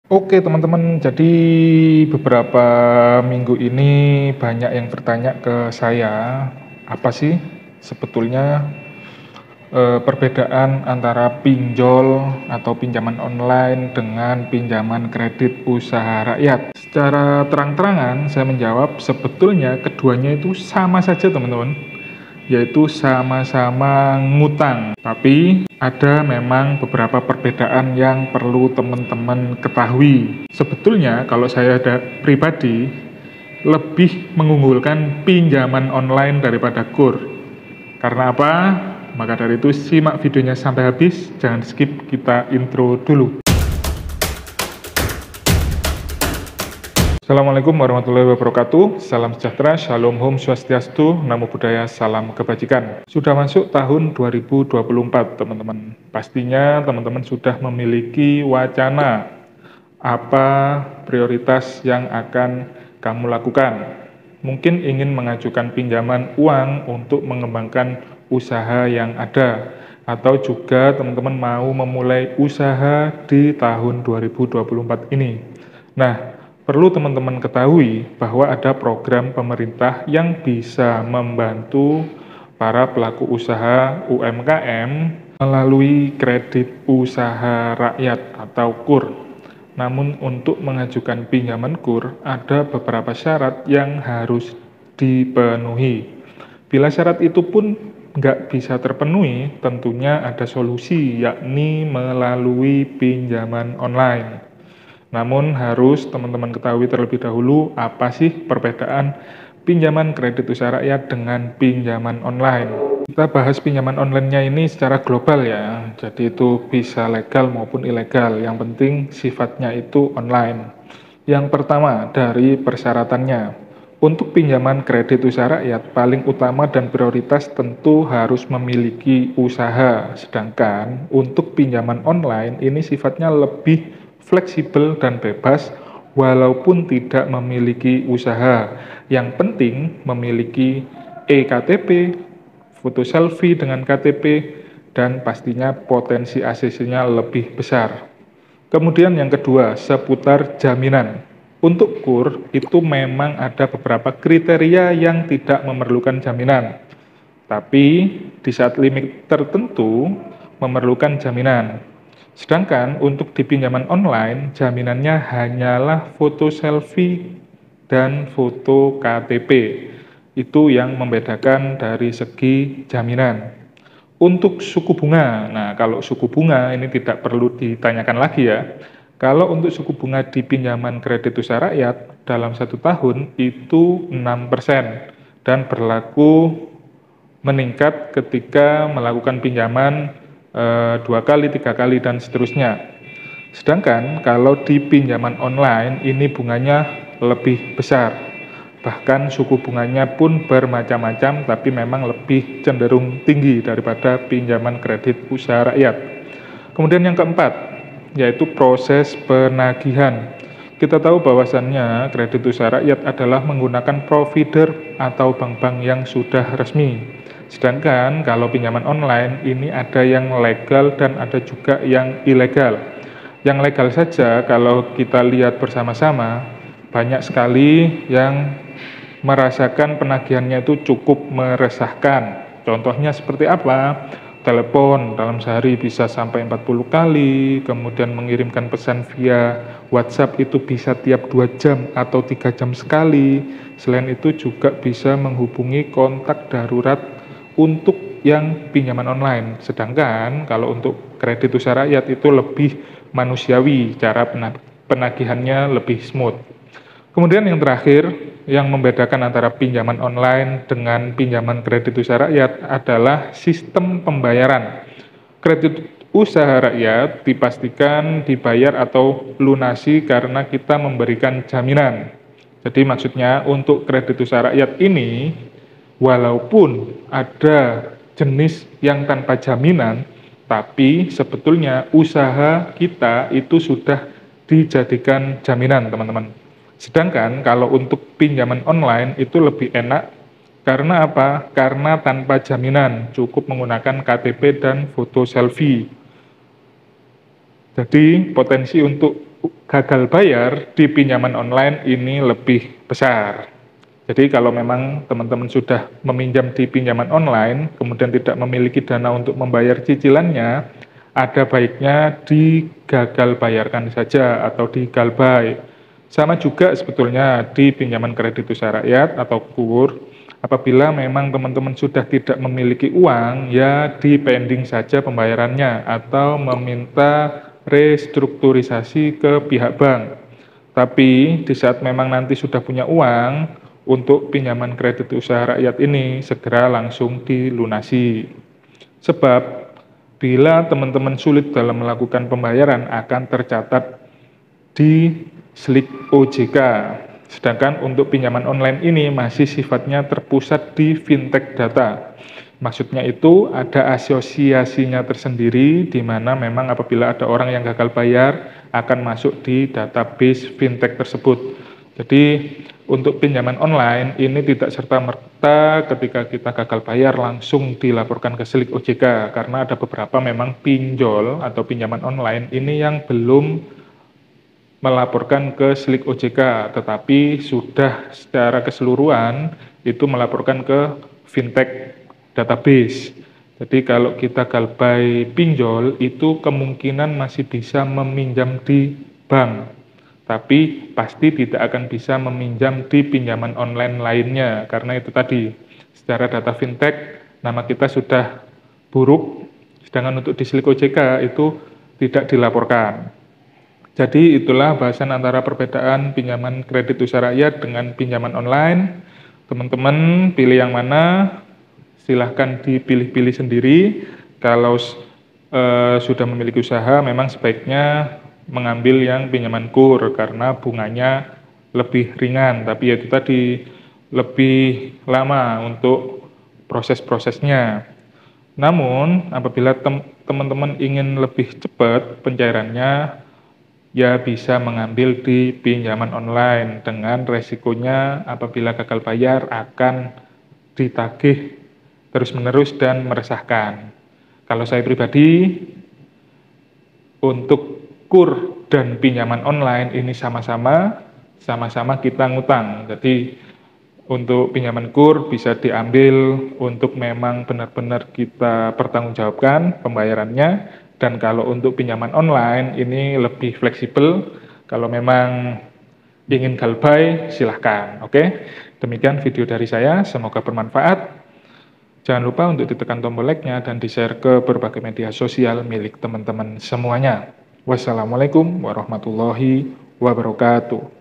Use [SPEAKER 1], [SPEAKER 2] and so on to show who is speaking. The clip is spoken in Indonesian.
[SPEAKER 1] Oke teman-teman, jadi beberapa minggu ini banyak yang bertanya ke saya, apa sih sebetulnya perbedaan antara pinjol atau pinjaman online dengan pinjaman kredit usaha rakyat. Secara terang-terangan saya menjawab sebetulnya keduanya itu sama saja teman-teman, yaitu sama-sama ngutang. Tapi ada memang beberapa perbedaan yang perlu teman-teman ketahui. Sebetulnya kalau saya ada pribadi lebih mengunggulkan pinjaman online daripada KUR. Karena apa? Maka dari itu simak videonya sampai habis, jangan skip, kita intro dulu. Assalamualaikum warahmatullahi wabarakatuh. Salam sejahtera, shalom, hum swastiastu, namo buddhaya, salam kebajikan. Sudah masuk tahun 2024, teman-teman. Pastinya teman-teman sudah memiliki wacana apa prioritas yang akan kamu lakukan. Mungkin ingin mengajukan pinjaman uang untuk mengembangkan usaha yang ada, atau juga teman-teman mau memulai usaha di tahun 2024 ini. Nah, perlu teman-teman ketahui bahwa ada program pemerintah yang bisa membantu para pelaku usaha UMKM melalui kredit usaha rakyat atau KUR. Namun untuk mengajukan pinjaman KUR ada beberapa syarat yang harus dipenuhi. Bila syarat itu pun nggak bisa terpenuhi, tentunya ada solusi, yakni melalui pinjaman online. Namun harus teman-teman ketahui terlebih dahulu apa sih perbedaan pinjaman kredit usaha rakyat dengan pinjaman online. Kita bahas pinjaman online-nya ini secara global ya, jadi itu bisa legal maupun ilegal, yang penting sifatnya itu online. Yang pertama dari persyaratannya, untuk pinjaman kredit usaha rakyat paling utama dan prioritas tentu harus memiliki usaha, sedangkan untuk pinjaman online ini sifatnya lebih fleksibel dan bebas walaupun tidak memiliki usaha. Yang penting memiliki eKTP, foto selfie dengan KTP, dan pastinya potensi ACC-nya lebih besar. Kemudian yang kedua, seputar jaminan. Untuk KUR itu memang ada beberapa kriteria yang tidak memerlukan jaminan, tapi di saat limit tertentu memerlukan jaminan. Sedangkan untuk di pinjaman online, jaminannya hanyalah foto selfie dan foto KTP. Itu yang membedakan dari segi jaminan. Untuk suku bunga, nah kalau suku bunga ini tidak perlu ditanyakan lagi ya. Kalau untuk suku bunga di pinjaman kredit usaha rakyat dalam 1 tahun itu 6% dan berlaku meningkat ketika melakukan pinjaman 2 kali, 3 kali, dan seterusnya. Sedangkan kalau di pinjaman online ini bunganya lebih besar. Bahkan suku bunganya pun bermacam-macam, tapi memang lebih cenderung tinggi daripada pinjaman kredit usaha rakyat. Kemudian yang keempat, yaitu proses penagihan. Kita tahu bahwasannya kredit usaha rakyat adalah menggunakan provider atau bank-bank yang sudah resmi. Sedangkan kalau pinjaman online ini ada yang legal dan ada juga yang ilegal. Yang legal saja kalau kita lihat bersama-sama, banyak sekali yang merasakan penagihannya itu cukup meresahkan. Contohnya seperti apa? Telepon dalam sehari bisa sampai 40 kali, kemudian mengirimkan pesan via WhatsApp itu bisa tiap 2 jam atau 3 jam sekali. Selain itu juga bisa menghubungi kontak darurat untuk yang pinjaman online. Sedangkan kalau untuk kredit usaha rakyat itu lebih manusiawi, cara penagihannya lebih smooth. Kemudian yang terakhir, yang membedakan antara pinjaman online dengan pinjaman kredit usaha rakyat adalah sistem pembayaran. Kredit usaha rakyat dipastikan dibayar atau lunasi karena kita memberikan jaminan. Jadi maksudnya untuk kredit usaha rakyat ini, walaupun ada jenis yang tanpa jaminan, tapi sebetulnya usaha kita itu sudah dijadikan jaminan, teman-teman. Sedangkan kalau untuk pinjaman online itu lebih enak, karena apa? Karena tanpa jaminan, cukup menggunakan KTP dan foto selfie. Jadi potensi untuk gagal bayar di pinjaman online ini lebih besar. Jadi kalau memang teman-teman sudah meminjam di pinjaman online, kemudian tidak memiliki dana untuk membayar cicilannya, ada baiknya digagal bayarkan saja atau digalbay. Sama juga sebetulnya di pinjaman kredit usaha rakyat atau KUR, apabila memang teman-teman sudah tidak memiliki uang, ya di-pending saja pembayarannya atau meminta restrukturisasi ke pihak bank. Tapi di saat memang nanti sudah punya uang, untuk pinjaman kredit usaha rakyat ini segera langsung dilunasi. Sebab bila teman-teman sulit dalam melakukan pembayaran akan tercatat di slik OJK. Sedangkan untuk pinjaman online ini masih sifatnya terpusat di fintech data. Maksudnya itu ada asosiasinya tersendiri di mana memang apabila ada orang yang gagal bayar akan masuk di database fintech tersebut. Jadi untuk pinjaman online ini tidak serta-merta ketika kita gagal bayar langsung dilaporkan ke slik OJK karena ada beberapa memang pinjol atau pinjaman online ini yang belum melaporkan ke slik OJK, tetapi sudah secara keseluruhan itu melaporkan ke fintech database. Jadi kalau kita galbay pinjol itu kemungkinan masih bisa meminjam di bank, tapi pasti tidak akan bisa meminjam di pinjaman online lainnya karena itu tadi secara data fintech nama kita sudah buruk, sedangkan untuk di slik OJK itu tidak dilaporkan. Jadi itulah bahasan antara perbedaan pinjaman kredit usaha rakyat dengan pinjaman online. Teman-teman pilih yang mana, silahkan dipilih-pilih sendiri. Kalau sudah memiliki usaha, memang sebaiknya mengambil yang pinjaman KUR karena bunganya lebih ringan. Tapi itu tadi lebih lama untuk proses-prosesnya. Namun apabila teman-teman ingin lebih cepat pencairannya, ya bisa mengambil di pinjaman online dengan resikonya apabila gagal bayar akan ditagih terus-menerus dan meresahkan. Kalau saya pribadi, untuk KUR dan pinjaman online ini sama-sama kita ngutang. Jadi untuk pinjaman KUR bisa diambil untuk memang benar-benar kita pertanggungjawabkan pembayarannya. Dan kalau untuk pinjaman online ini lebih fleksibel, kalau memang ingin galbay silahkan. Oke, demikian video dari saya, semoga bermanfaat. Jangan lupa untuk ditekan tombol like-nya dan di-share ke berbagai media sosial milik teman-teman semuanya. Wassalamualaikum warahmatullahi wabarakatuh.